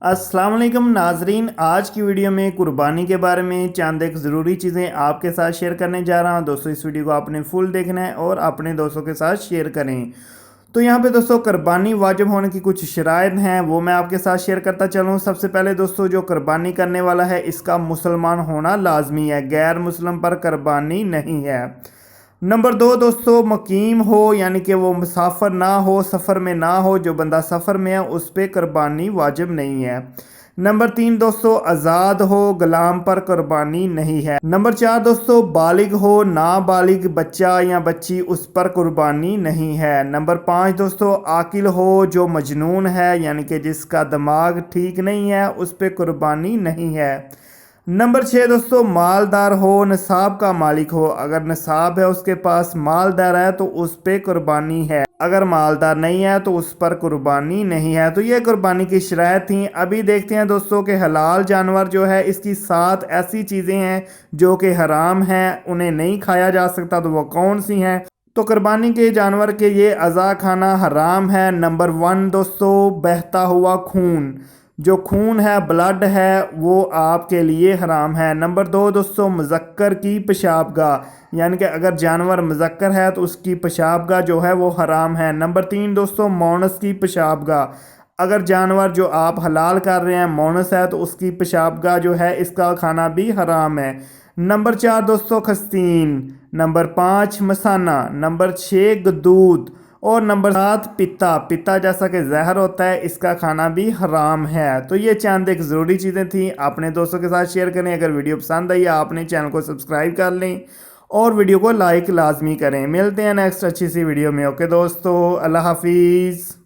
अस्सलाम वालेकुम नाजरीन, आज की वीडियो में कुर्बानी के बारे में चंद एक ज़रूरी चीज़ें आपके साथ शेयर करने जा रहा हूं। दोस्तों इस वीडियो को आपने फुल देखना है और अपने दोस्तों के साथ शेयर करें। तो यहाँ पे दोस्तों कुर्बानी वाजिब होने की कुछ शराइत हैं, वो मैं आपके साथ शेयर करता चलूँ। सबसे पहले दोस्तों, जो कुर्बानी करने वाला है इसका मुसलमान होना लाजमी है, गैर मुस्लिम पर कुर्बानी नहीं है। नंबर दो दोस्तों, मुकीम हो यानी कि वो मुसाफिर ना हो, सफ़र में ना हो। जो बंदा सफ़र में है उस पर कुर्बानी वाजिब नहीं है। नंबर तीन दोस्तों, आज़ाद हो, गुलाम पर कुर्बानी नहीं है। नंबर चार दोस्तों, बालिग हो, नाबालिग बच्चा या बच्ची उस पर कुर्बानी नहीं है। नंबर पाँच दोस्तों, आकिल हो, जो मजनून है यानी कि जिसका दिमाग ठीक नहीं है उस पर कुर्बानी नहीं है। नंबर छः दोस्तों, मालदार हो, निसाब का मालिक हो। अगर निसाब है उसके पास, मालदार है तो उस पर कुर्बानी है, अगर मालदार नहीं है तो उस पर कुर्बानी नहीं है। तो ये कुर्बानी की शराइत थी। अभी देखते हैं दोस्तों कि हलाल जानवर जो है इसकी 7 ऐसी चीज़ें हैं जो कि हराम हैं, उन्हें नहीं खाया जा सकता। तो वो कौन सी हैं? तो कुर्बानी के जानवर के ये अज़ा खाना हराम है। नंबर 1 दोस्तों, बहता हुआ खून। जो खून है, ब्लड है, वो आपके लिए हराम है। नंबर 2 दोस्तों, मुज़क्कर की पेशाबगाह, यानी कि अगर जानवर मुज़क्कर है तो उसकी पेशाबगाह जो है वो हराम है। नंबर 3 दोस्तों, मोनस की पेशाबगाह। अगर जानवर जो आप हलाल कर रहे हैं मोनस है तो उसकी पेशाबगाह जो है इसका खाना भी हराम है। नंबर 4 दोस्तों, खस्तीन। नंबर 5 मसाना। नंबर 6 गदूद। और नंबर 7 पिता। पिता जैसा कि जहर होता है, इसका खाना भी हराम है। तो ये चंद एक ज़रूरी चीज़ें थी, अपने दोस्तों के साथ शेयर करें। अगर वीडियो पसंद आई आपने चैनल को सब्सक्राइब कर लें और वीडियो को लाइक लाजमी करें। मिलते हैं नेक्स्ट अच्छी सी वीडियो में। ओके दोस्तों, अल्लाह हाफिज़।